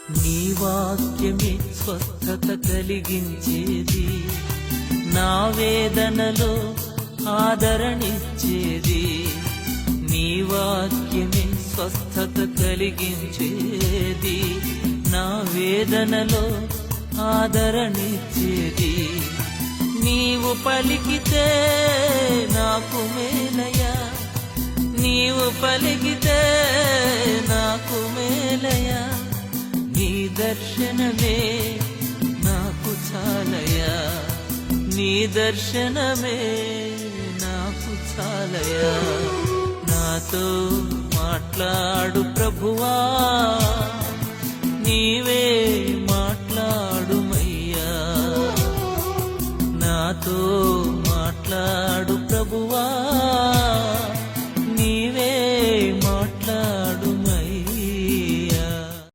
నీ వాక్యమే స్వస్థత కలిగించేది, నా వేదనలో ఆదరణిచ్చేది. నీ వాక్యమే స్వస్థత కలిగించేది, నా వేదనలో ఆదరణిచ్చేది. నీవు పలికితే నాకు మేలయా, నీవు పలికితే నాకు మేలయా. నీ దర్శనమే నాకు చాలయా, నీ దర్శనమే నాకు చాలయా. నాతో మాట్లాడు ప్రభువా.